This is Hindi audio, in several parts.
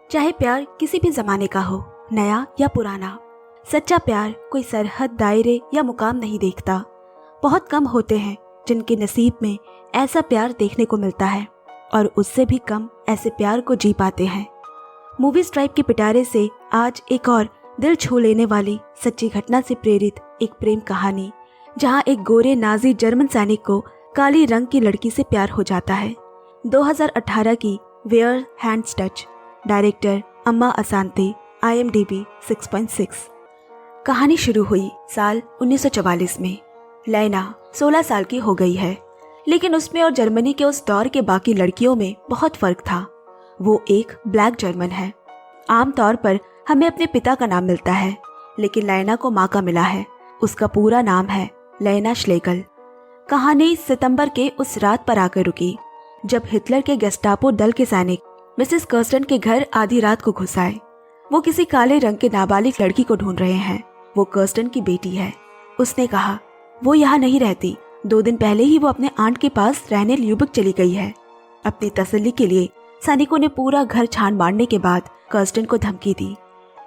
चाहे प्यार किसी भी जमाने का हो, नया या पुराना, सच्चा प्यार कोई सरहद, दायरे या मुकाम नहीं देखता। बहुत कम होते हैं जिनके नसीब में ऐसा प्यार देखने को मिलता है और उससे भी कम ऐसे प्यार को जी पाते हैं। मूवी स्ट्राइप के पिटारे से आज एक और दिल छू लेने वाली सच्ची घटना से प्रेरित एक प्रेम कहानी, जहां एक गोरे नाजी जर्मन सैनिक को काली रंग की लड़की से प्यार हो जाता है। 2018 की वेयर हैंड्स टच, डायरेक्टर अम्मा असांते, IMDb 6.6। कहानी शुरू हुई साल 1944 में। लैना 16 साल की हो गई है, लेकिन उसमें और जर्मनी के उस दौर के बाकी लड़कियों में बहुत फर्क था। वो एक ब्लैक जर्मन है। आमतौर पर हमें अपने पिता का नाम मिलता है, लेकिन लैना को माँ का मिला है। उसका पूरा नाम है लैना श्लेगल। कहानी सितंबर के उस रात पर आकर रुकी जब हिटलर के गेस्टापो दल के सैनिक मिसेस कर्स्टन के घर आधी रात को घुस आए। वो किसी काले रंग के नाबालिग लड़की को ढूंढ रहे हैं। वो कर्स्टन की बेटी है। उसने कहा वो यहाँ नहीं रहती। 2 दिन पहले ही वो अपने आंट के पास रहने ल्यूबक चली गई है। अपनी तसल्ली के लिए सैनिकों ने पूरा घर छान मारने के बाद कर्स्टन को धमकी दी,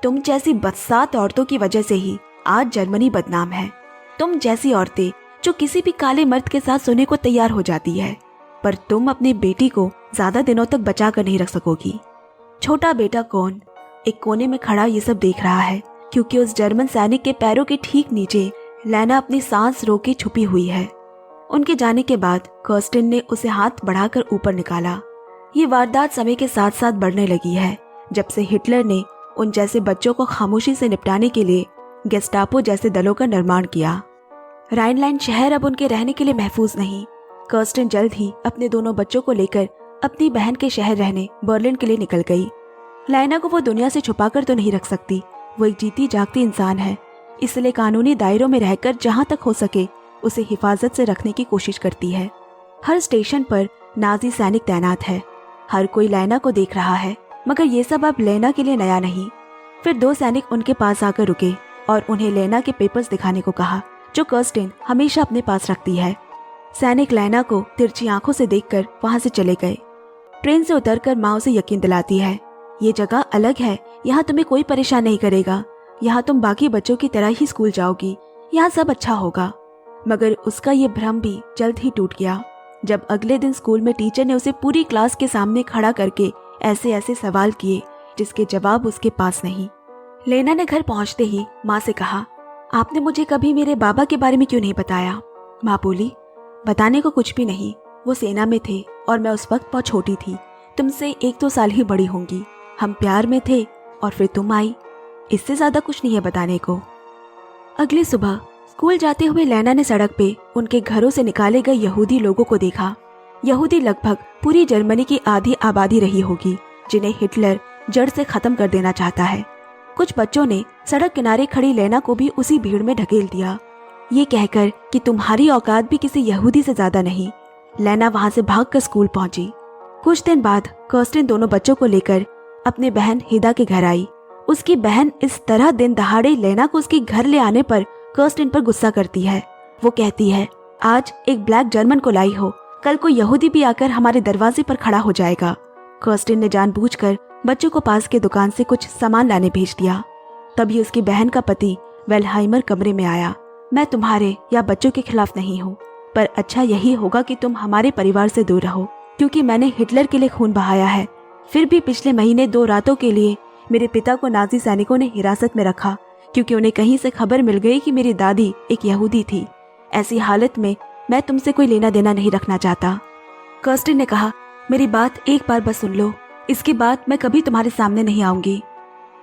तुम जैसी बदसात औरतों की वजह से ही आज जर्मनी बदनाम है। तुम जैसी औरतें जो किसी भी काले मर्द के साथ सोने को तैयार हो जाती है, पर तुम अपनी बेटी को ज्यादा दिनों तक बचा कर नहीं रख सकोगी। छोटा बेटा कौन एक कोने में खड़ा ये सब देख रहा है, क्योंकि उस जर्मन सैनिक के पैरों के ठीक नीचे लैना अपनी सांस रोके छुपी हुई है। उनके जाने के बाद कर्स्टन ने उसे हाथ बढ़ाकर ऊपर निकाला। ये वारदात समय के साथ साथ बढ़ने लगी है, जब से हिटलर ने उन जैसे बच्चों को खामोशी से निपटाने के लिए गेस्टापो जैसे दलों का निर्माण किया। राइनलैंड शहर अब उनके रहने के लिए महफूज नहीं। कर्स्टन जल्द ही अपने दोनों बच्चों को लेकर अपनी बहन के शहर रहने बर्लिन के लिए निकल गई। लैना को वो दुनिया से छुपाकर तो नहीं रख सकती। वो एक जीती जागती इंसान है, इसलिए कानूनी दायरों में रहकर जहां तक हो सके उसे हिफाजत से रखने की कोशिश करती है। हर स्टेशन पर नाजी सैनिक तैनात है। हर कोई लैना को देख रहा है, मगर ये सब अब लैना के लिए नया नहीं। फिर 2 सैनिक उनके पास आकर रुके और उन्हें लैना के पेपर्स दिखाने को कहा, जो कर्स्टन हमेशा अपने पास रखती है। सैनिक लैना को तिरछी आंखों से देखकर वहां से चले गए। ट्रेन से उतरकर माँ उसे यकीन दिलाती है, ये जगह अलग है, यहाँ तुम्हें कोई परेशान नहीं करेगा। यहाँ तुम बाकी बच्चों की तरह ही स्कूल जाओगी, यहाँ सब अच्छा होगा। मगर उसका ये भ्रम भी जल्द ही टूट गया, जब अगले दिन स्कूल में टीचर ने उसे पूरी क्लास के सामने खड़ा करके ऐसे ऐसे सवाल किए जिसके जवाब उसके पास नहीं। लैना ने घर पहुंचते ही माँ से कहा, आपने मुझे कभी मेरे बाबा के बारे में क्यों नहीं बताया? माँ बोली, बताने को कुछ भी नहीं, वो सेना में थे और मैं उस वक्त बहुत छोटी थी। तुमसे 1-2 साल ही बड़ी होंगी। हम प्यार में थे और फिर तुम आई। इससे ज्यादा कुछ नहीं है बताने को। अगली सुबह स्कूल जाते हुए लैना ने सड़क पे उनके घरों से निकाले गए यहूदी लोगों को देखा। यहूदी लगभग पूरी जर्मनी की आधी आबादी रही होगी, जिन्हें हिटलर जड़ से खत्म कर देना चाहता है। कुछ बच्चों ने सड़क किनारे खड़ी लैना को भी उसी भीड़ में ढकेल दिया, ये कहकर कि तुम्हारी औकात भी किसी यहूदी से ज्यादा नहीं। लैना वहां से भागकर स्कूल पहुंची। कुछ दिन बाद कर्स्टन दोनों बच्चों को लेकर अपने बहन हिदा के घर आई। उसकी बहन इस तरह दिन दहाड़े लैना को उसके घर ले आने पर कर्स्टन पर गुस्सा करती है। वो कहती है, आज एक ब्लैक जर्मन को लाई हो, कल को यहूदी भी आकर हमारे दरवाजे पर खड़ा हो जाएगा। कर्स्टन ने जानबूझकर बच्चों को पास के दुकान से कुछ सामान लाने भेज दिया। तभी उसकी बहन का पति वेलहाइमर कमरे में आया। मैं तुम्हारे या बच्चों के खिलाफ नहीं हूँ, पर अच्छा यही होगा कि तुम हमारे परिवार से दूर रहो, क्योंकि मैंने हिटलर के लिए खून बहाया है। फिर भी पिछले महीने 2 रातों के लिए मेरे पिता को नाजी सैनिकों ने हिरासत में रखा, क्योंकि उन्हें कहीं से खबर मिल गई कि मेरी दादी एक यहूदी थी। ऐसी हालत में मैं तुमसे कोई लेना देना नहीं रखना चाहता। कर्स्टन ने कहा, मेरी बात एक बार बस सुन लो, इसके बाद मैं कभी तुम्हारे सामने नहीं आऊंगी।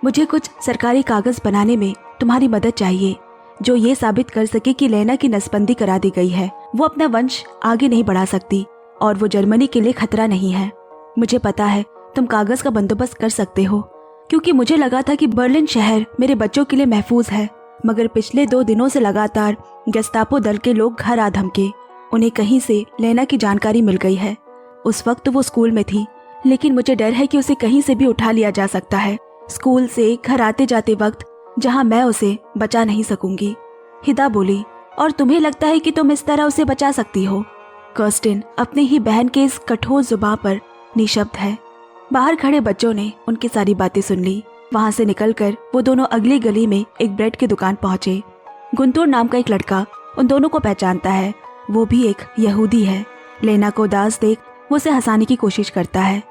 मुझे कुछ सरकारी कागज बनाने में तुम्हारी मदद चाहिए, जो ये साबित कर सके कि लैना की नसबंदी करा दी गई है। वो अपना वंश आगे नहीं बढ़ा सकती और वो जर्मनी के लिए खतरा नहीं है। मुझे पता है तुम कागज का बंदोबस्त कर सकते हो, क्योंकि मुझे लगा था कि बर्लिन शहर मेरे बच्चों के लिए महफूज है, मगर पिछले 2 दिनों से लगातार गेस्टापो दल के लोग घर आ धमके। उन्हें कहीं से लैना की जानकारी मिल गई है। उस वक्त वो स्कूल में थी, लेकिन मुझे डर है कि उसे कहीं से भी उठा लिया जा सकता है, स्कूल से घर आते जाते वक्त, जहां मैं उसे बचा नहीं सकूंगी। हिदा बोली, और तुम्हें लगता है कि तुम इस तरह उसे बचा सकती हो? कर्स्टन अपने ही बहन के इस कठोर जुबान पर निशब्द है। बाहर खड़े बच्चों ने उनकी सारी बातें सुन ली। वहां से निकलकर वो दोनों अगली गली में एक ब्रेड की दुकान पहुंचे। गुंतूर नाम का एक लड़का उन दोनों को पहचानता है। वो भी एक यहूदी है। लेना को उदास देख वो उसे हंसाने की कोशिश करता है।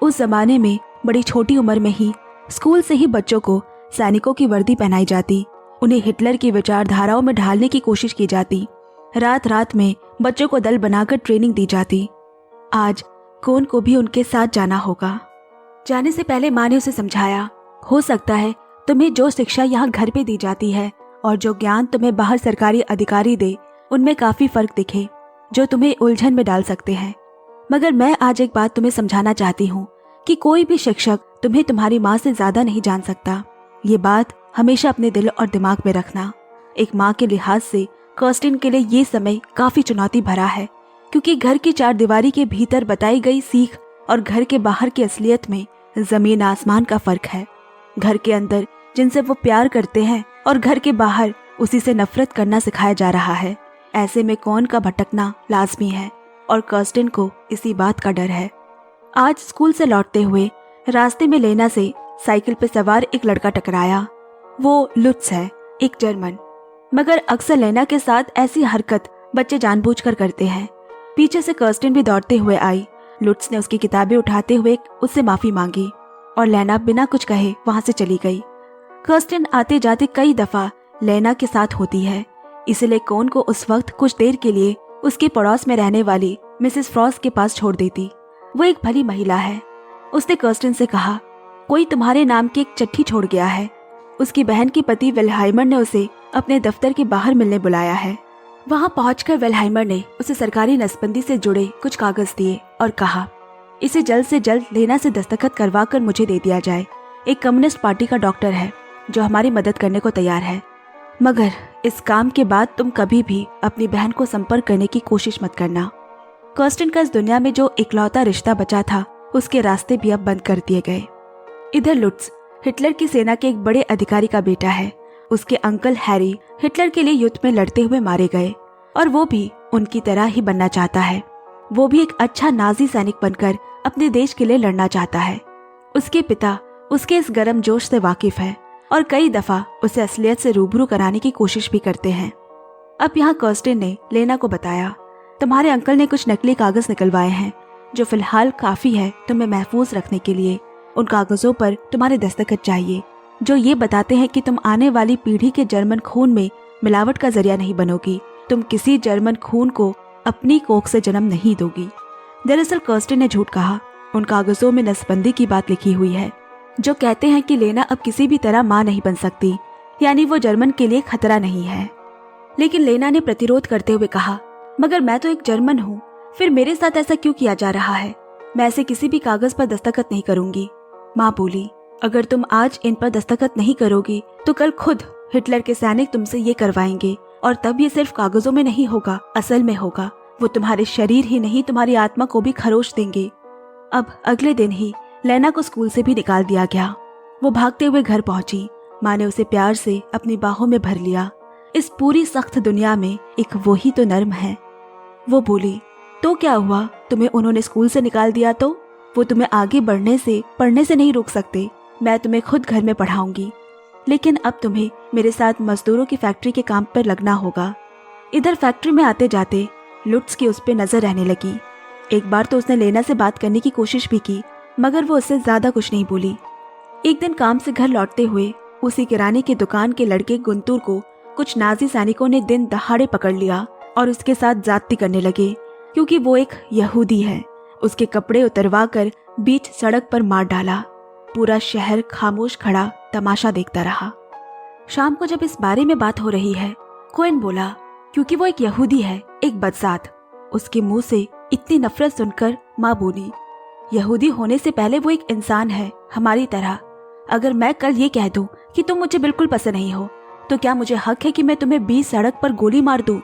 उस जमाने में बड़ी छोटी उम्र में ही स्कूल से ही बच्चों को सैनिकों की वर्दी पहनाई जाती, उन्हें हिटलर की विचारधाराओं में ढालने की कोशिश की जाती। रात रात में बच्चों को दल बनाकर ट्रेनिंग दी जाती। आज कोन को भी उनके साथ जाना होगा। जाने से पहले माँ ने उसे समझाया, हो सकता है तुम्हें जो शिक्षा यहाँ घर पे दी जाती है और जो ज्ञान तुम्हें बाहर सरकारी अधिकारी दे, उनमें काफी फर्क दिखे जो तुम्हें उलझन में डाल सकते हैं। मगर मैं आज एक बात तुम्हें समझाना चाहती हूँ कि कोई भी शिक्षक तुम्हें तुम्हारी माँ से ज्यादा नहीं जान सकता। ये बात हमेशा अपने दिल और दिमाग में रखना। एक माँ के लिहाज से कर्स्टिन के लिए ये समय काफी चुनौती भरा है, क्योंकि घर की चार दीवारी के भीतर बताई गई सीख और घर के बाहर की असलियत में जमीन आसमान का फर्क है। घर के अंदर जिनसे वो प्यार करते हैं और घर के बाहर उसी से नफरत करना सिखाया जा रहा है। ऐसे में कौन का भटकना लाजमी है और कर्स्टिन को इसी बात का डर है। आज स्कूल से लौटते हुए रास्ते में लेना से साइकिल पे सवार एक लड़का टकराया। वो लुत्स है, एक जर्मन। मगर अक्सर लेना के साथ ऐसी हरकत बच्चे जानबूझकर करते हैं। पीछे से कर्स्टिन भी दौड़ते हुए आई। लुत्स ने उसकी किताबें उठाते हुए उससे माफी मांगी और लेना बिना कुछ कहे वहां से चली गई। कर्स्टिन आते जाते कई दफा लेना के साथ होती है, इसलिए कोन को उस वक्त कुछ देर के लिए उसके पड़ोस में रहने वाली मिसेस फ्रॉस्ट के पास छोड़ देती। वो एक भली महिला है। उसने कर्स्टिन से कहा, कोई तुम्हारे नाम की एक चिट्ठी छोड़ गया है। उसकी बहन के पति विल्हाइमर ने उसे अपने दफ्तर के बाहर मिलने बुलाया है। वहां पहुंचकर विल्हाइमर ने उसे सरकारी नसबंदी से जुड़े कुछ कागज दिए और कहा, इसे जल्द से जल्द लेना से दस्तखत करवा कर मुझे दे दिया जाए। एक कम्युनिस्ट पार्टी का डॉक्टर है जो हमारी मदद करने को तैयार है, मगर इस काम के बाद तुम कभी भी अपनी बहन को संपर्क करने की कोशिश मत करना। कर्स्टिन का इस दुनिया में जो इकलौता रिश्ता बचा था, उसके रास्ते भी अब बंद कर दिए गए। इधर लुट्स हिटलर की सेना के एक बड़े अधिकारी का बेटा है। उसके अंकल हैरी हिटलर के लिए युद्ध में लड़ते हुए मारे गए और वो भी उनकी तरह ही बनना चाहता है। वो भी एक अच्छा नाजी सैनिक बनकर अपने देश के लिए लड़ना चाहता है। उसके पिता उसके इस गर्म जोश से वाकिफ है और कई दफा उसे असलियत से रूबरू कराने की कोशिश भी करते हैं। अब यहाँ कर्स्टिन ने लेना को बताया, तुम्हारे अंकल ने कुछ नकली कागज निकलवाए हैं जो फिलहाल काफी है तुम्हें महफूज रखने के लिए। उन कागजों पर तुम्हारे दस्तखत चाहिए जो ये बताते हैं कि तुम आने वाली पीढ़ी के जर्मन खून में मिलावट का जरिया नहीं बनोगी। तुम किसी जर्मन खून को अपनी कोख से जन्म नहीं दोगी। दरअसल कर्स्टिन ने झूठ कहा। उन कागजों में नसबंदी की बात लिखी हुई है जो कहते हैं कि लेना अब किसी भी तरह मां नहीं बन सकती, यानी वो जर्मन के लिए खतरा नहीं है। लेकिन लेना ने प्रतिरोध करते हुए कहा, मगर मैं तो एक जर्मन हूँ, फिर मेरे साथ ऐसा क्यों किया जा रहा है? मैं ऐसे किसी भी कागज पर दस्तखत नहीं करूंगी। माँ बोली, अगर तुम आज इन पर दस्तखत नहीं करोगी तो कल खुद हिटलर के सैनिक तुमसे ये करवाएंगे, और तब ये सिर्फ कागजों में नहीं होगा, असल में होगा। वो तुम्हारे शरीर ही नहीं तुम्हारी आत्मा को भी खरोच देंगे। अब अगले दिन ही लेना को स्कूल से भी निकाल दिया गया। वो भागते हुए घर पहुंची। माँ ने उसे प्यार से अपनी बाहों में भर लिया। इस पूरी सख्त दुनिया में एक वो ही तो नर्म है। वो बोली, तो क्या हुआ? तुम्हें उन्होंने स्कूल से निकाल दिया तो वो तुम्हें आगे बढ़ने से पढ़ने से नहीं रोक सकते। मैं तुम्हें खुद घर में पढ़ाऊंगी, लेकिन अब तुम्हें मेरे साथ मजदूरों की फैक्ट्री के काम पर लगना होगा। इधर फैक्ट्री में आते जाते लुट्स की उस पर नजर रहने लगी। एक बार तो उसने लेना से बात करने की कोशिश भी की, मगर वो उससे ज्यादा कुछ नहीं बोली। एक दिन काम से घर लौटते हुए उसी किराने की दुकान के लड़के गुंतूर को कुछ नाजी सैनिकों ने दिन दहाड़े पकड़ लिया और उसके साथ जाती करने लगे, क्योंकि वो एक यहूदी है। उसके कपड़े उतरवा कर बीच सड़क पर मार डाला। पूरा शहर खामोश खड़ा तमाशा देखता रहा। शाम को जब इस बारे में बात हो रही है, कोएन बोला, क्योंकि वो एक यहूदी है, एक बदजात। उसके मुंह से इतनी नफरत सुनकर माँ बोली, यहूदी होने से पहले वो एक इंसान है, हमारी तरह। अगर मैं कल ये कह दूं कि तुम मुझे बिल्कुल पसंद नहीं हो, तो क्या मुझे हक है कि मैं तुम्हें बीच सड़क पर गोली मार दूं?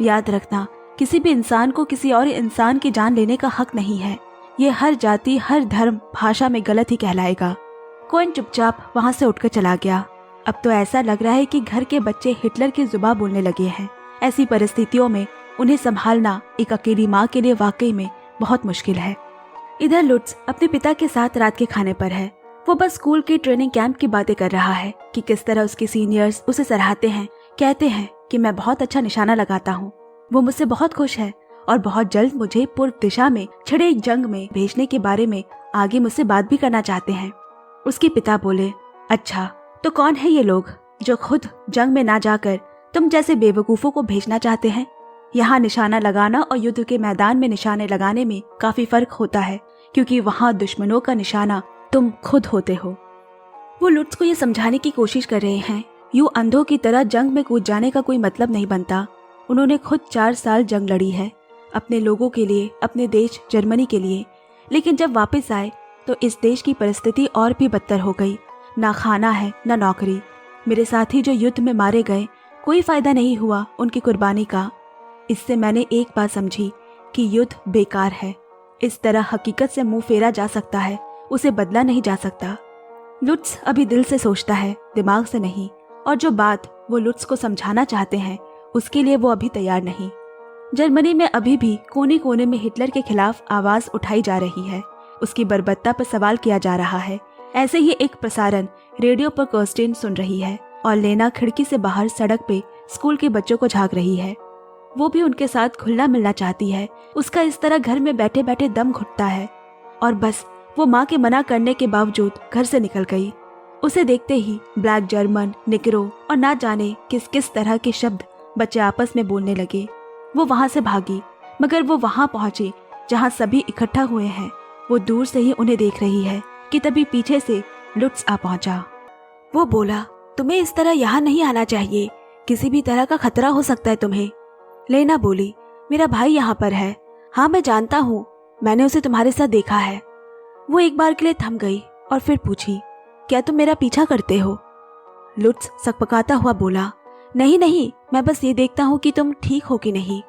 याद रखना, किसी भी इंसान को किसी और इंसान की जान लेने का हक नहीं है। ये हर जाति, हर धर्म, भाषा में गलत ही कहलाएगा। कोएन चुपचाप वहां से उठकर चला गया। अब तो ऐसा लग रहा है कि घर के बच्चे हिटलर की जुबान बोलने लगे हैं। ऐसी परिस्थितियों में उन्हें संभालना एक अकेली माँ के लिए वाकई में बहुत मुश्किल है। इधर लुट्स अपने पिता के साथ रात के खाने पर है। वो बस स्कूल के ट्रेनिंग कैंप की बातें कर रहा है कि किस तरह उसके सीनियर्स उसे सराहते हैं, कहते हैं कि मैं बहुत अच्छा निशाना लगाता हूँ। वो मुझसे बहुत खुश है और बहुत जल्द मुझे पूर्व दिशा में छिड़े एक जंग में भेजने के बारे में आगे मुझसे बात भी करना चाहते हैं। उसके पिता बोले, अच्छा तो कौन है ये लोग जो खुद जंग में ना जाकर तुम जैसे बेवकूफों को भेजना चाहते हैं? यहाँ निशाना लगाना और युद्ध के मैदान में निशाने लगाने में काफी फर्क होता है, क्योंकि वहाँ दुश्मनों का निशाना तुम खुद होते हो। वो लुट्स को ये समझाने की कोशिश कर रहे हैं, यूं अंधों की तरह जंग में कूद जाने का कोई मतलब नहीं बनता। उन्होंने खुद 4 साल जंग लड़ी है, अपने लोगों के लिए, अपने देश जर्मनी के लिए। लेकिन जब वापस आए तो इस देश की परिस्थिति और भी बदतर हो गई। ना खाना है, ना नौकरी। मेरे साथी जो युद्ध में मारे गए, कोई फायदा नहीं हुआ उनकी कुर्बानी का। इससे मैंने एक बात समझी कि युद्ध बेकार है। इस तरह हकीकत से मुंह फेरा जा सकता है, उसे बदला नहीं जा सकता। लुट्स अभी दिल से सोचता है, दिमाग से नहीं। और जो बात वो लुट्स को समझाना चाहते हैं उसके लिए वो अभी तैयार नहीं। जर्मनी में अभी भी कोने कोने में हिटलर के खिलाफ आवाज उठाई जा रही है, उसकी बर्बरता पर सवाल किया जा रहा है। ऐसे ही एक प्रसारण रेडियो पर कर्स्टेन सुन रही है और लेना खिड़की से बाहर सड़क पे स्कूल के बच्चों को झांक रही है। वो भी उनके साथ घुलना मिलना चाहती है। उसका इस तरह घर में बैठे बैठे दम घुटता है और बस वो माँ के मना करने के बावजूद घर से निकल गई। उसे देखते ही ब्लैक जर्मन, निकरो और ना जाने किस किस तरह के शब्द बच्चे आपस में बोलने लगे। वो वहां से भागी, मगर वो वहां पहुंची जहां सभी इकट्ठा हुए हैं। वो दूर से ही उन्हें देख रही है कि तभी पीछे से लुट्स आ पहुंचा। वो बोला, तुम्हें इस तरह यहाँ नहीं आना चाहिए, किसी भी तरह का खतरा हो सकता है तुम्हें। लेना बोली, मेरा भाई यहाँ पर है। हाँ मैं जानता हूँ, मैंने उसे तुम्हारे साथ देखा है। वो एक बार के लिए थम गई और फिर पूछी, क्या तुम मेरा पीछा करते हो? लुट्स सकपकाता हुआ बोला, नहीं नहीं, मैं बस ये देखता हूँ कि तुम ठीक हो कि नहीं।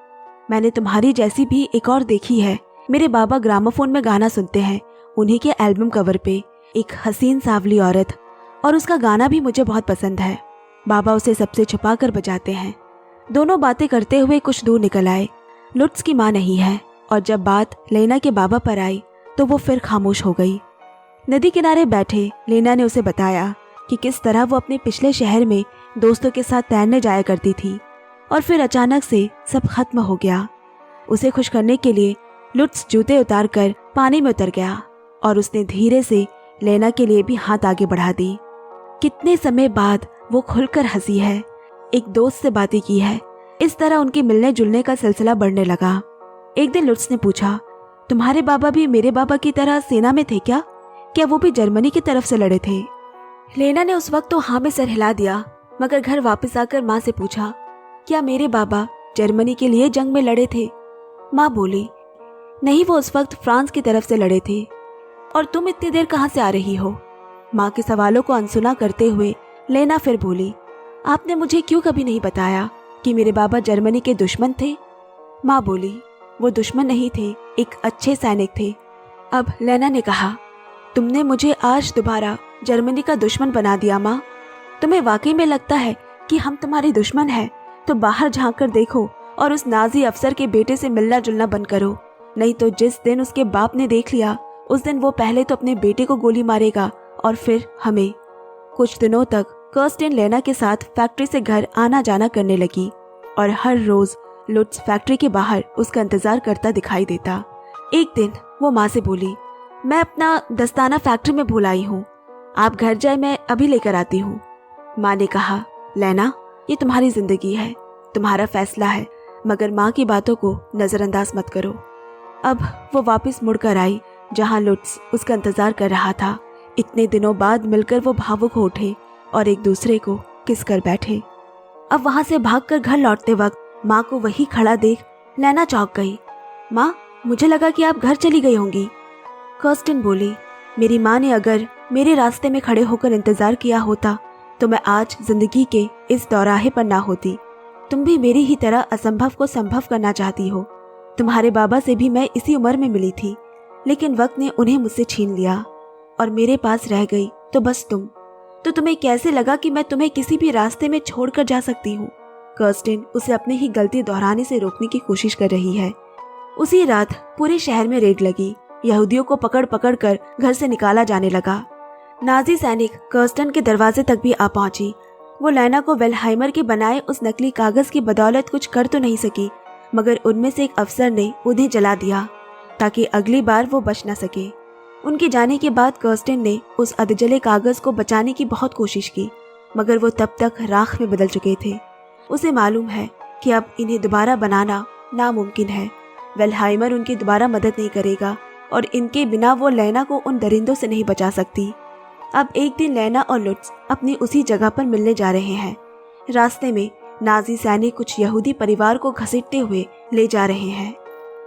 मैंने तुम्हारी जैसी भी एक और देखी है। मेरे बाबा ग्रामोफोन में गाना सुनते हैं, उन्हीं के एल्बम कवर पे एक हसीन सांवली औरत, और उसका गाना भी मुझे बहुत पसंद है। बाबा उसे सबसे छुपा कर बजाते हैं। दोनों बातें करते हुए कुछ दूर निकल आए। लुट्स की माँ नहीं है और जब बात लेना के बाबा पर आई तो वो फिर खामोश हो गई। नदी किनारे बैठे लेना ने उसे बताया कि किस तरह वो अपने पिछले शहर में दोस्तों के साथ तैरने जाया करती थी और फिर अचानक से सब खत्म हो गया। उसे खुश करने के लिए लुट्स जूते उतार कर पानी में उतर गया और उसने धीरे से लेना के लिए भी हाथ आगे बढ़ा दी। कितने समय बाद वो खुलकर हंसी है, एक दोस्त से बातें की है। इस तरह उनके मिलने जुलने का सिलसिला बढ़ने लगा। एक दिन लुट्स ने पूछा, तुम्हारे बाबा भी मेरे बाबा की तरह सेना में थे क्या? क्या वो भी जर्मनी की तरफ से लड़े थे? लेना ने उस वक्त तो हाँ में सर हिला दिया, मगर घर वापस आकर माँ से पूछा, क्या मेरे बाबा जर्मनी के लिए जंग में लड़े थे? माँ बोली, नहीं, वो उस वक्त फ्रांस की तरफ से लड़े थे। और तुम इतनी देर कहाँ से आ रही हो? माँ के सवालों को अनसुना करते हुए लेना फिर बोली, आपने मुझे क्यों कभी नहीं बताया कि मेरे बाबा जर्मनी के दुश्मन थे? माँ बोली, वो दुश्मन नहीं थे, एक अच्छे सैनिक थे। अब लेना ने कहा, तुमने मुझे आज दोबारा जर्मनी का दुश्मन बना दिया माँ। तुम्हें वाकई में लगता है कि हम तुम्हारे दुश्मन हैं? तो बाहर झांक कर देखो और उस नाजी अफसर के बेटे से मिलना जुलना बंद करो, नहीं तो जिस दिन उसके बाप ने देख लिया उस दिन वो पहले तो अपने बेटे को गोली मारेगा और फिर हमें। कुछ दिनों तक कर्स्टेन लेना के साथ फैक्ट्री से घर आना जाना करने लगी और हर रोज लुट्स फैक्ट्री के बाहर उसका इंतजार करता दिखाई देता। एक दिन वो माँ से बोली, मैं अपना दस्ताना फैक्ट्री में भूल आई हूँ, आप घर जाए, मैं अभी लेकर आती हूँ। माँ ने कहा, लेना, ये तुम्हारी जिंदगी है, तुम्हारा फैसला है, मगर माँ की बातों को नजरअंदाज मत करो। अब वो वापस मुड़कर आई जहाँ लुट्स उसका इंतजार कर रहा था। इतने दिनों बाद मिलकर वो भावुक हो उठे और एक दूसरे को किस कर बैठे। अब वहां से भागकर घर लौटते वक्त माँ को वही खड़ा देख लेना चौंक गई। माँ, मुझे लगा कि आप घर चली गई होंगी। कर्स्टेन बोली, मेरी माँ ने अगर मेरे रास्ते में खड़े होकर इंतजार किया होता तो मैं आज जिंदगी के इस दौराहे पर ना होती। तुम भी मेरी ही तरह असंभव को संभव करना चाहती हो। तुम्हारे बाबा से भी मैं इसी उम्र में मिली थी, लेकिन वक्त ने उन्हें मुझसे छीन लिया और मेरे पास रह गई तो बस तुम। तो तुम्हें कैसे लगा कि मैं तुम्हें किसी भी रास्ते में छोड़कर जा सकती हूँ? कर्स्टेन उसे अपनी ही गलती दोहराने से रोकने की कोशिश कर रही है। उसी रात पूरे शहर में रेड लगी। यहूदियों को पकड़ पकड़ कर घर से निकाला जाने लगा। नाजी सैनिक कर्स्टन के दरवाजे तक भी आ पहुंची। वो लेना को वेल्हाइमर के बनाए उस नकली कागज की बदौलत कुछ कर तो नहीं सकी, मगर उनमें से एक अफसर ने उन्हें जला दिया ताकि अगली बार वो बच न सके। उनके जाने के बाद कर्स्टन ने उस अधजले कागज को बचाने की बहुत कोशिश की, मगर वो तब तक राख में बदल चुके थे। उसे मालूम है कि अब इन्हें दोबारा बनाना नामुमकिन है। वेल्हाइमर उनकी दोबारा मदद नहीं करेगा और इनके बिना वो लेना को उन दरिंदों से नहीं बचा सकती। अब एक दिन लेना और लुट्स अपनी उसी जगह पर मिलने जा रहे हैं। रास्ते में नाजी सैनिक कुछ यहूदी परिवार को घसीटते हुए ले जा रहे हैं।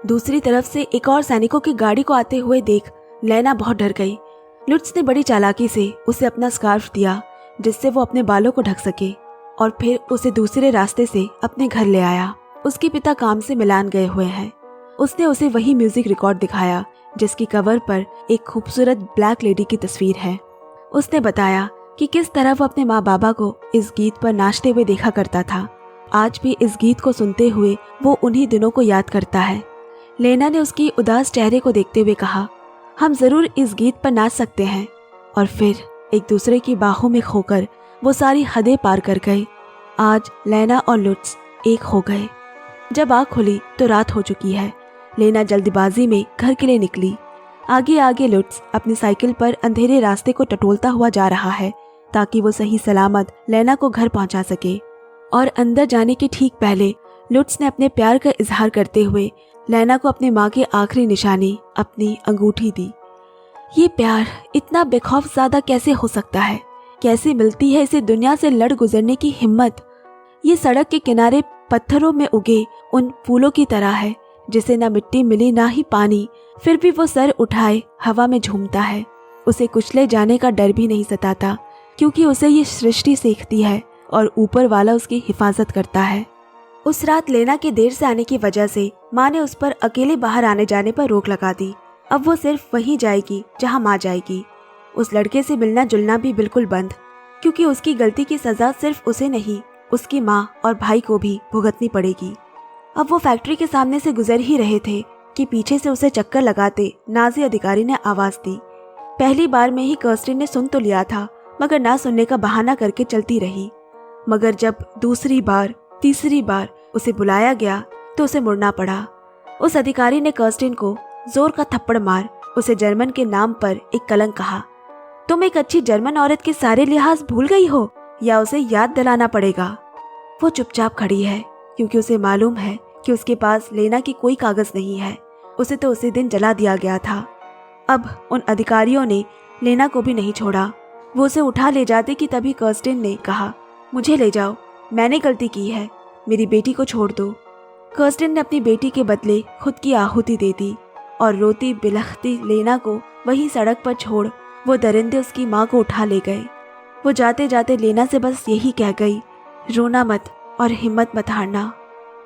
दूसरी तरफ से एक और सैनिकों की गाड़ी को आते हुए देख लेना बहुत डर गई। लुट्स ने बड़ी चालाकी से उसे अपना स्कार्फ दिया जिससे वो अपने बालों को ढक सके और फिर उसे दूसरे रास्ते से अपने घर ले आया। उसके पिता काम से मिलान गए हुए हैं। उसने उसे वही म्यूजिक रिकॉर्ड दिखाया जिसकी कवर पर एक खूबसूरत ब्लैक लेडी की तस्वीर है। उसने बताया कि किस तरह वो अपने माँ बाबा को इस गीत पर नाचते हुए देखा करता था। आज भी इस गीत को सुनते हुए वो उन्हीं दिनों को याद करता है। लेना ने उसकी उदास चेहरे को देखते हुए कहा, हम जरूर इस गीत पर नाच सकते हैं। और फिर एक दूसरे की बाहों में खोकर वो सारी हदें पार कर गए। आज लेना और लुट्स एक हो गए। जब आँख खुली तो रात हो चुकी है। लेना जल्दबाजी में घर के लिए निकली। आगे आगे लुट्स अपनी साइकिल पर अंधेरे रास्ते को टटोलता हुआ जा रहा है ताकि वो सही सलामत लेना को घर पहुंचा सके। और अंदर जाने के ठीक पहले लुट्स ने अपने प्यार का इजहार करते हुए लेना को अपनी माँ की आखिरी निशानी, अपनी अंगूठी दी। ये प्यार इतना बेखौफ ज़्यादा कैसे हो सकता है? कैसे मिलती है इसे दुनिया से लड़ गुजरने की हिम्मत? ये सड़क के किनारे पत्थरों में उगे उन फूलों की तरह है जिसे ना मिट्टी मिली ना ही पानी, फिर भी वो सर उठाए हवा में झूमता है। उसे कुचले जाने का डर भी नहीं सताता क्योंकि उसे ये सृष्टि सीखती है और ऊपर वाला उसकी हिफाजत करता है। उस रात लेना के देर से आने की वजह से माँ ने उस पर अकेले बाहर आने जाने पर रोक लगा दी। अब वो सिर्फ वहीं जाएगी जहाँ माँ जाएगी। उस लड़के से मिलना जुलना भी बिल्कुल बंद, क्योंकि उसकी गलती की सजा सिर्फ उसे नहीं, उसकी माँ और भाई को भी भुगतनी पड़ेगी। अब वो फैक्ट्री के सामने से गुजर ही रहे थे कि पीछे से उसे चक्कर लगाते नाजी अधिकारी ने आवाज दी। पहली बार में ही कर्स्टिन ने सुन तो लिया था, मगर ना सुनने का बहाना करके चलती रही। मगर जब दूसरी बार, तीसरी बार उसे बुलाया गया तो उसे मुड़ना पड़ा। उस अधिकारी ने कर्स्टिन को जोर का थप्पड़ मार उसे जर्मन के नाम पर एक कलंक कहा। तुम एक अच्छी जर्मन औरत के सारे लिहाज भूल गई हो या उसे याद दिलाना पड़ेगा? वो चुपचाप खड़ी है क्योंकि उसे मालूम है कि उसके पास लेना की कोई कागज नहीं है। उसे तो उसी दिन जला दिया गया था। अब उन अधिकारियों ने लेना को भी नहीं छोड़ा। वो उसे उठा ले जाते कि तभी कर्स्टिन ने कहा, मुझे ले जाओ, मैंने गलती की है, मेरी बेटी को छोड़ दो। कर्स्टिन ने अपनी बेटी के बदले खुद की आहुति दे दी और रोती बिलखती लेना को वहीं सड़क पर छोड़ वो दरिंदे उसकी माँ को उठा ले गए। वो जाते जाते लेना से बस यही कह गई, रोना मत और हिम्मत मत हारना।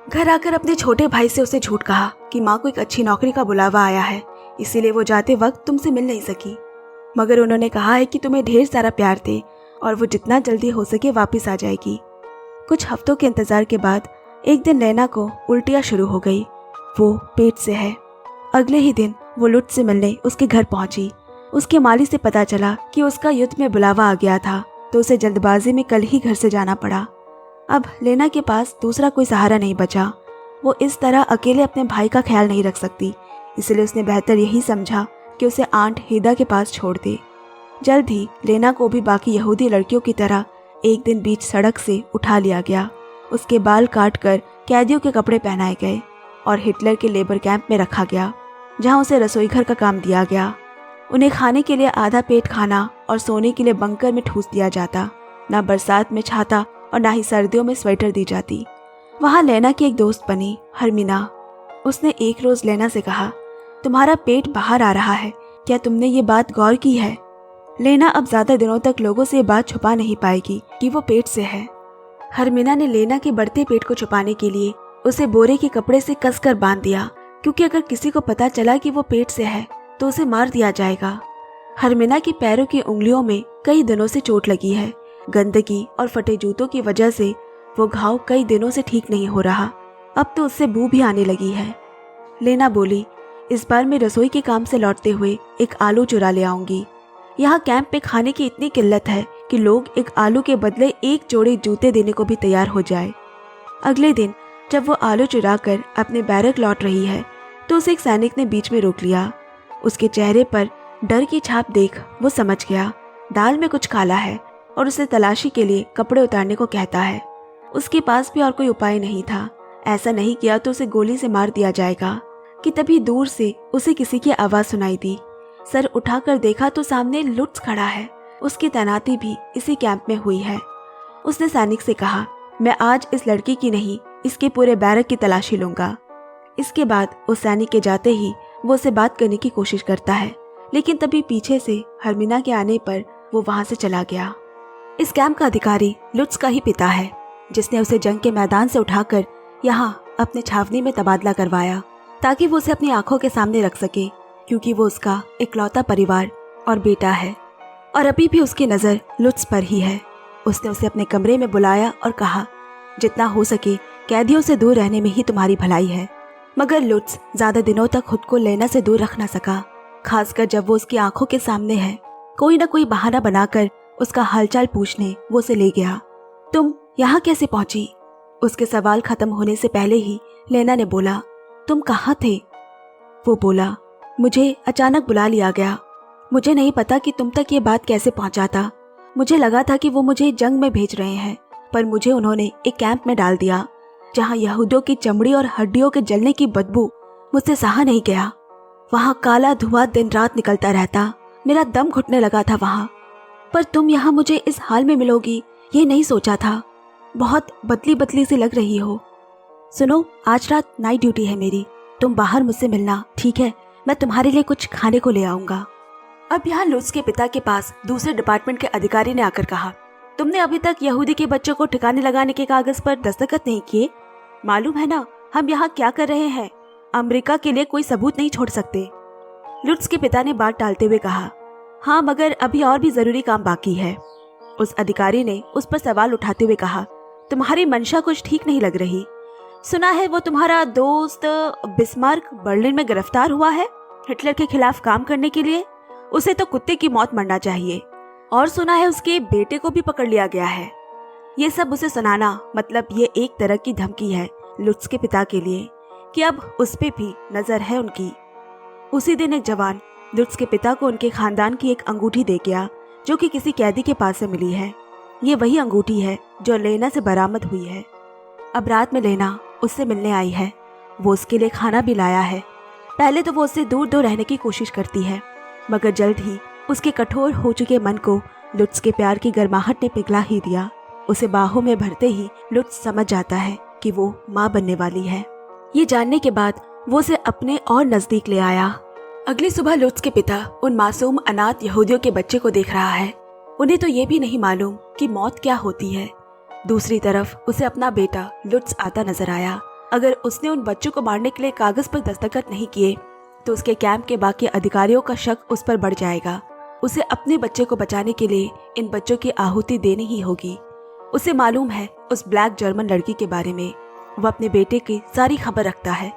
घर आकर अपने छोटे भाई से उसे झूठ कहा कि माँ को एक अच्छी नौकरी का बुलावा आया है, इसीलिए वो जाते वक्त तुमसे मिल नहीं सकी। मगर उन्होंने कहा है कि तुम्हें ढेर सारा प्यार थे और वो जितना जल्दी हो सके वापस आ जाएगी। कुछ हफ्तों के इंतजार के बाद एक दिन लेना को उल्टियाँ शुरू हो गई। वो पेट से है। अगले ही दिन वो लुट्स से मिलने उसके घर पहुंची। उसके माली से पता चला कि उसका युद्ध में बुलावा आ गया था, तो उसे जल्दबाजी में कल ही घर से जाना पड़ा। अब लेना के पास दूसरा कोई सहारा नहीं बचा। वो इस तरह अकेले अपने भाई का ख्याल नहीं रख सकती, इसलिए उसने बेहतर यही समझा कि उसे आंट हेदा के पास छोड़ दे। जल्द ही लेना को भी बाकी यहूदी लड़कियों की तरह एक दिन बीच सड़क से उठा लिया गया। उसके बाल काट कर कैदियों के कपड़े पहनाए गए और हिटलर के लेबर कैंप में रखा गया, जहां उसे रसोई घर का काम दिया गया। उन्हें खाने के लिए आधा पेट खाना और सोने के लिए बंकर में ठूस दिया जाता। ना बरसात में छाता और ना ही सर्दियों में स्वेटर दी जाती। वहाँ लेना की एक दोस्त बनी, हरमिना। उसने एक रोज लेना से कहा, तुम्हारा पेट बाहर आ रहा है, क्या तुमने ये बात गौर की है? लेना अब ज्यादा दिनों तक लोगों से ये बात छुपा नहीं पाएगी कि वो पेट से है। हरमिना ने लेना के बढ़ते पेट को छुपाने के लिए उसे बोरे के कपड़े से कसकर बांध दिया, क्योंकि अगर किसी को पता चला कि वो पेट से है तो उसे मार दिया जाएगा। हरमिना के पैरों की उंगलियों में कई दिनों से चोट लगी है। गंदगी और फटे जूतों की वजह से वो घाव कई दिनों से ठीक नहीं हो रहा। अब तो उससे बू भी आने लगी है। लेना बोली, इस बार मैं रसोई के काम से लौटते हुए एक आलू चुरा ले आऊंगी। यहाँ कैंप पे खाने की इतनी किल्लत है कि लोग एक आलू के बदले एक जोड़े जूते देने को भी तैयार हो जाए। अगले दिन जब वो आलू चुरा कर अपने बैरक लौट रही है तो उसे एक सैनिक ने बीच में रोक लिया। उसके चेहरे पर डर की छाप देख वो समझ गया दाल में कुछ काला है और उसे तलाशी के लिए कपड़े उतारने को कहता है। उसके पास भी और कोई उपाय नहीं था। ऐसा नहीं किया तो उसे गोली से मार दिया जाएगा कि तभी दूर से उसे किसी की आवाज़ सुनाई दी। सर उठाकर देखा तो सामने लुट्स खड़ा है। उसकी तैनाती भी इसी कैंप में हुई है। उसने सैनिक से कहा, मैं आज इस लड़की की नहीं इसके पूरे बैरक की तलाशी लूंगा। इसके बाद उस सैनिक के जाते ही वो उसे बात करने की कोशिश करता है, लेकिन तभी पीछे से हरमीना के आने पर वो वहां से चला गया। इस कैंप का अधिकारी लुट्स का ही पिता है, जिसने उसे जंग के मैदान से उठाकर यहाँ अपने छावनी में तबादला करवाया ताकि वो उसे अपनी आंखों के सामने रख सके, क्योंकि वो उसका इकलौता परिवार और बेटा है और अभी भी उसकी नज़र लुट्स पर ही है। उसने उसे अपने कमरे में बुलाया और कहा, जितना हो सके कैदियों से दूर रहने में ही तुम्हारी भलाई है। मगर लुट्स ज़्यादा दिनों तक खुद को लेना से दूर रख ना सका, खासकर जब वो उसकी आंखों के सामने है। कोई ना कोई बहाना बनाकर उसका हालचाल पूछने वो उसे ले गया। तुम यहाँ कैसे पहुंची? उसके सवाल खत्म होने से पहले ही लेना ने बोला, तुम कहाँ थे? वो बोला, मुझे अचानक बुला लिया गया। मुझे नहीं पता कि तुम तक ये बात कैसे पहुंचा था। मुझे लगा था कि वो मुझे जंग में भेज रहे हैं, पर मुझे उन्होंने एक कैंप में डाल दिया जहाँ यहूदियों की चमड़ी और हड्डियों के जलने की बदबू मुझसे सहा नहीं गया। वहाँ काला धुआं दिन रात निकलता रहता। मेरा दम घुटने लगा था वहाँ। पर तुम यहाँ मुझे इस हाल में मिलोगी ये नहीं सोचा था। बहुत बदली बदली सी लग रही हो। सुनो, आज रात नाइट ड्यूटी है मेरी। तुम बाहर मुझसे मिलना, ठीक है? मैं तुम्हारे लिए कुछ खाने को ले आऊंगा। अब यहाँ लुट्स के पिता के पास दूसरे डिपार्टमेंट के अधिकारी ने आकर कहा, तुमने अभी तक यहूदी के बच्चों को ठिकाने लगाने के कागज पर दस्तखत नहीं किए। मालूम है ना हम यहाँ क्या कर रहे हैं? अमेरिका के लिए कोई सबूत नहीं छोड़ सकते। लुट्स के पिता ने बात टालते हुए कहा, हाँ, मगर अभी और भी जरूरी काम बाकी है। उस अधिकारी ने उस पर सवाल उठाते हुए कहा, तुम्हारी मंशा कुछ ठीक नहीं लग रही। सुना है वो तुम्हारा दोस्त बिस्मार्क बर्लिन में गिरफ्तार हुआ है हिटलर के खिलाफ काम करने के लिए। उसे तो कुत्ते की मौत मरना चाहिए। और सुना है उसके बेटे को भी पकड़ लिया गया है। ये सब उसे सुनाना मतलब ये एक तरह की धमकी है लुट्स के पिता के लिए कि अब उस पे भी नजर है उनकी। उसी दिन एक जवान लुट्स के पिता को उनके खानदान की एक अंगूठी दे गया जो कि किसी कैदी के पास से मिली है। ये वही अंगूठी है जो लेना से बरामद हुई है। अब रात में लेना उससे मिलने आई है। वो उसके लिए खाना भी लाया है। पहले तो वो उससे दूर दूर रहने की कोशिश करती है, मगर जल्द ही उसके कठोर हो चुके मन को लुट्स के प्यार की गर्माहट ने पिघला ही दिया। उसे बाहों में भरते ही लुट्स समझ जाता है कि वो माँ बनने वाली है। ये जानने के बाद वो उसे अपने और नजदीक ले आया। अगली सुबह लुट्स के पिता उन मासूम अनाथ यहूदियों के बच्चे को देख रहा है। उन्हें तो ये भी नहीं मालूम कि मौत क्या होती है। दूसरी तरफ उसे अपना बेटा लुट्स आता नजर आया। अगर उसने उन बच्चों को मारने के लिए कागज पर दस्तखत नहीं किए तो उसके कैंप के बाकी अधिकारियों का शक उस पर बढ़ जाएगा। उसे अपने बच्चे को बचाने के लिए इन बच्चों की आहुति देनी ही होगी। उसे मालूम है उस ब्लैक जर्मन लड़की के बारे में। वो अपने बेटे की सारी खबर रखता है।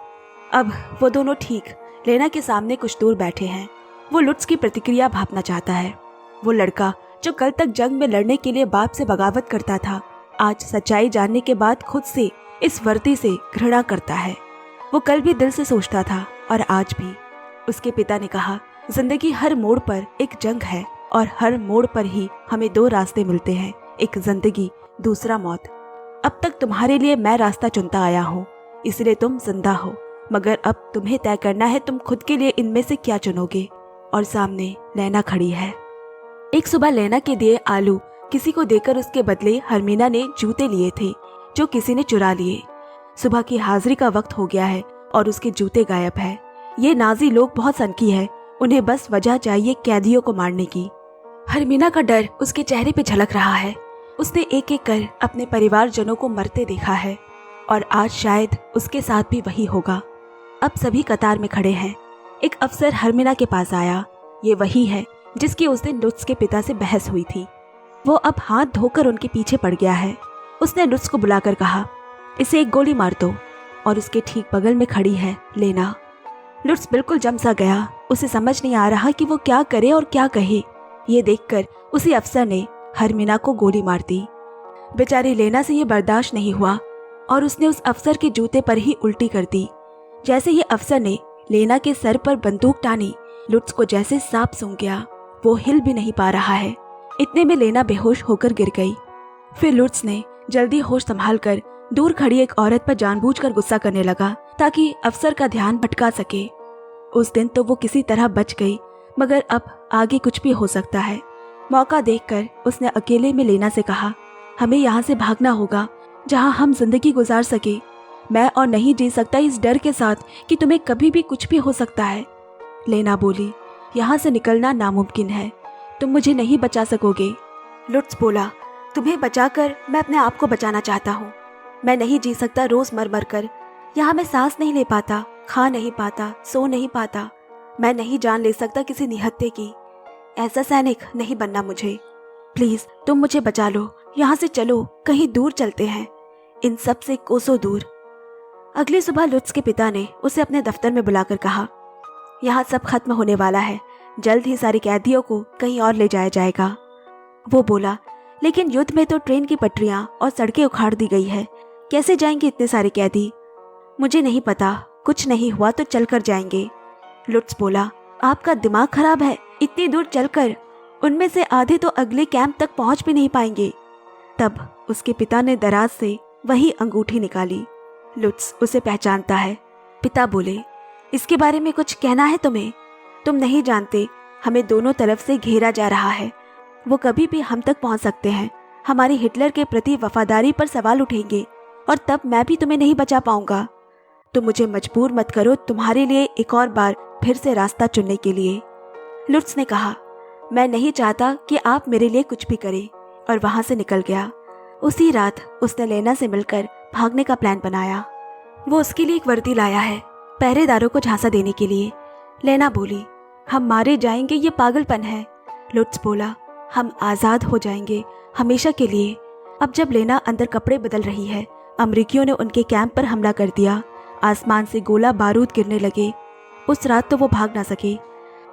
अब वो दोनों ठीक लेना के सामने कुछ दूर बैठे हैं। वो लुट्स की प्रतिक्रिया भांपना चाहता है। वो लड़का जो कल तक जंग में लड़ने के लिए बाप से बगावत करता था, आज सच्चाई जानने के बाद खुद से इस वर्दी से घृणा करता है। वो कल भी दिल से सोचता था और आज भी। उसके पिता ने कहा, जिंदगी हर मोड़ पर एक जंग है और हर मोड़ पर ही हमें दो रास्ते मिलते हैं, एक जिंदगी, दूसरा मौत। अब तक तुम्हारे लिए मैं रास्ता चुनता आया हूँ, इसलिए तुम जिंदा हो, मगर अब तुम्हें तय करना है तुम खुद के लिए इनमें से क्या चुनोगे। और सामने लेना खड़ी है। एक सुबह लेना के दिए आलू किसी को देकर उसके बदले हरमीना ने जूते लिए थे जो किसी ने चुरा लिए। सुबह की हाजिरी का वक्त हो गया है और उसके जूते गायब है। ये नाजी लोग बहुत सनकी है, उन्हें बस वजह चाहिए कैदियों को मारने की। हरमीना का डर उसके चेहरे पे झलक रहा है। उसने एक एक कर अपने परिवारजनों को मरते देखा है और आज शायद उसके साथ भी वही होगा। अब सभी कतार में खड़े हैं। एक अफसर हरमीना के पास आया। ये वही है जिसकी उस दिन लुट्स के पिता से बहस हुई थी। वो अब हाथ धोकर उनके पीछे पड़ गया है। उसने लुट्स को बुलाकर कहा, इसे एक गोली मार दो। और उसके ठीक बगल में खड़ी है लेना। लुट्स बिल्कुल जम सा गया। उसे समझ नहीं आ रहा कि वो क्या करे और क्या कहे। ये देखकर उसी अफसर ने हरमीना को गोली मार दी। बेचारी लेना से ये बर्दाश्त नहीं हुआ और उसने उस अफसर के जूते पर ही उल्टी कर दी। जैसे ही अफसर ने लेना के सर पर बंदूक टानी, लुट्स को जैसे सांप सूंघ गया। वो हिल भी नहीं पा रहा है। इतने में लेना बेहोश होकर गिर गई। फिर लुट्स ने जल्दी होश संभाल कर दूर खड़ी एक औरत पर जानबूझकर गुस्सा करने लगा ताकि अफसर का ध्यान भटका सके। उस दिन तो वो किसी तरह बच गई, मगर अब आगे कुछ भी हो सकता है। मौका देखकर उसने अकेले में लेना से कहा, हमें यहाँ से भागना होगा जहाँ हम जिंदगी गुजार सके। मैं और नहीं जी सकता इस डर के साथ कि तुम्हें कभी भी कुछ भी हो सकता है। लेना बोली, यहाँ से निकलना नामुमकिन है, तुम मुझे नहीं बचा सकोगे। लुट्स बोला, तुम्हें बचाकर मैं अपने आप को बचाना चाहता हूँ। मैं नहीं जी सकता रोज मर मर कर। यहाँ मैं सांस नहीं ले पाता, खा नहीं पाता, सो नहीं पाता। मैं नहीं जान ले सकता किसी निहत्थे की। ऐसा सैनिक नहीं बनना मुझे। प्लीज तुम मुझे बचा लो। यहाँ से चलो, कहीं दूर चलते हैं, इन सब से कोसों दूर। अगली सुबह लुट्स के पिता ने उसे अपने दफ्तर में बुलाकर कहा, यहाँ सब खत्म होने वाला है, जल्द ही सारे कैदियों को कहीं और ले जाया जाएगा। वो बोला, लेकिन युद्ध में तो ट्रेन की पटरियां और सड़कें उखाड़ दी गई है, कैसे जाएंगे इतने सारे कैदी? मुझे नहीं पता, कुछ नहीं हुआ तो चलकर जाएंगे। लुट्स बोला, आपका दिमाग खराब है, इतनी दूर चलकर? उनमें से आधे तो अगले कैंप तक पहुंच भी नहीं पाएंगे। तब उसके पिता ने दराज से वही अंगूठी निकाली। लुट्स उसे पहचानता है। पिता बोले, इसके बारे में कुछ कहना है तुम्हें? तुम नहीं जानते, हमें दोनों तरफ से घेरा जा रहा है। वो कभी भी हम तक पहुंच सकते हैं। हमारी हिटलर के प्रति वफादारी पर सवाल उठेंगे और तब मैं भी तुम्हें नहीं बचा पाऊंगा। तुम मुझे मजबूर मत करो तुम्हारे लिए एक और बार फिर से रास्ता चुनने के लिए। लुट्स ने कहा, मैं नहीं चाहता कि आप मेरे लिए कुछ भी करें, और वहां से निकल गया। उसी रात उसने लेना से मिलकर भागने का प्लान बनाया। वो उसके लिए एक वर्दी लाया है, पहरेदारों को झांसा देने के लिए। लेना बोली, हम मारे जाएंगे, ये पागलपन है। लुट्स बोला, हम आज़ाद हो जाएंगे हमेशा के लिए। अब जब लेना अंदर कपड़े बदल रही है, अमरीकियों ने उनके कैंप पर हमला कर दिया। आसमान से गोला बारूद गिरने लगे। उस रात तो वो भाग ना सके।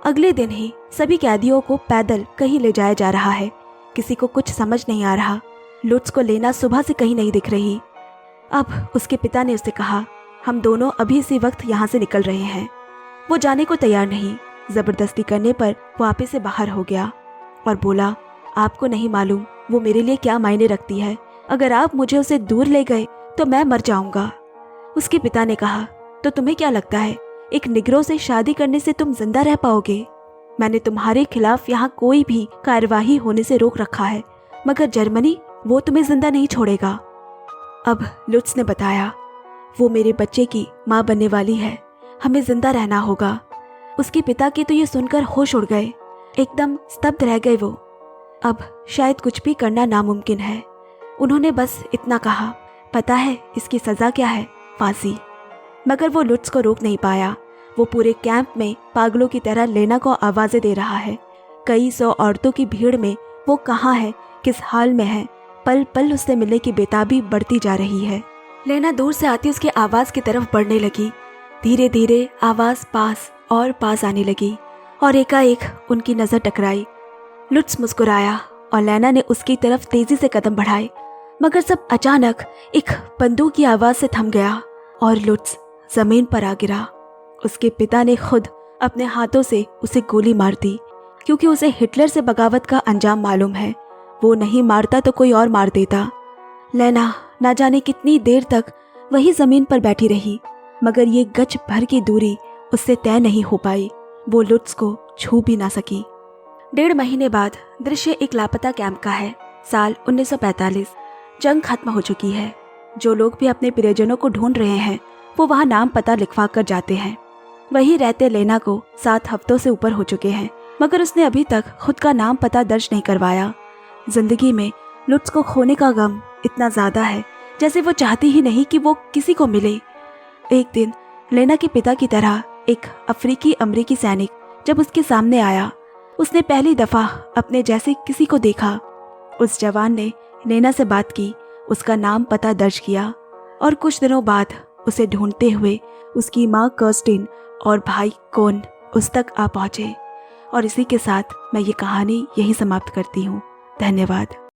अगले दिन ही सभी कैदियों को पैदल कहीं ले जाया जा रहा है। किसी को कुछ समझ नहीं आ रहा। लुट्स को लेना सुबह से कहीं नहीं दिख रही। अब उसके पिता ने उससे कहा, हम दोनों अभी इसी वक्त यहाँ से निकल रहे हैं। वो जाने को तैयार नहीं। जबरदस्ती करने पर वो आपे से बाहर हो गया और बोला, आपको नहीं मालूम वो मेरे लिए क्या मायने रखती है। अगर आप मुझे उसे दूर ले गए तो मैं मर जाऊंगा। उसके पिता ने कहा, तो तुम्हें क्या लगता है एक निग्रो से शादी करने से तुम जिंदा रह पाओगे? मैंने तुम्हारे खिलाफ यहाँ कोई भी कार्यवाही होने से रोक रखा है, मगर जर्मनी वो तुम्हें जिंदा नहीं छोड़ेगा। अब लुट्स ने बताया, वो मेरे बच्चे की माँ बनने वाली है, हमें जिंदा रहना होगा। उसके पिता के तो ये सुनकर होश उड़ गए, एकदम स्तब्ध रह गए वो। अब शायद कुछ भी करना नामुमकिन है। उन्होंने बस इतना कहा, पता है इसकी सजा क्या है? फांसी। मगर वो लुट्स को रोक नहीं पाया। वो पूरे कैंप में पागलों की तरह लेना को आवाजें दे रहा है। कई सौ औरतों की भीड़ में वो कहाँ है, किस हाल में है, पल पल उससे मिलने की बेताबी बढ़ती जा रही है। लेना दूर से आती उसकी आवाज की तरफ बढ़ने लगी। धीरे धीरे आवाज पास और पास आने लगी और एकाएक उनकी नजर टकराई। लुट्स मुस्कुराया और लेना ने उसकी तरफ तेजी से कदम बढ़ाए, मगर सब अचानक एक बंदूक की आवाज से थम गया और लुट्स जमीन पर आ गिरा। उसके पिता ने खुद अपने हाथों से उसे गोली मार दी, क्योंकि उसे हिटलर से बगावत का अंजाम मालूम है। वो नहीं मारता तो कोई और मार देता। लेना ना जाने कितनी देर तक वही जमीन पर बैठी रही, मगर ये गज भर की दूरी उससे तय नहीं हो पाई। वो लुट्स को छू भी ना सकी। 1.5 महीने बाद दृश्य एक लापता कैंप का है। साल 1945। जंग खत्म हो चुकी है। जो लोग भी अपने प्रियजनों को ढूंढ रहे हैं वो वहाँ नाम पता लिखवा कर जाते हैं। वही रहते लेना को 7 हफ्तों से ऊपर हो चुके हैं, मगर उसने अभी तक खुद का नाम पता दर्ज नहीं करवाया। जिंदगी में लुट्स को खोने का गम इतना ज्यादा है जैसे वो चाहती ही नहीं कि वो किसी को मिले। एक दिन लेना के पिता की तरह एक अफ्रीकी अमरीकी सैनिक जब उसके सामने आया, उसने पहली दफा अपने जैसे किसी को देखा। उस जवान ने लेना से बात की, उसका नाम पता दर्ज किया और कुछ दिनों बाद उसे ढूंढते हुए उसकी माँ कर्स्टिन और भाई कौन उस तक आ पहुँचे। और इसी के साथ मैं ये कहानी यहीं समाप्त करती हूँ। धन्यवाद।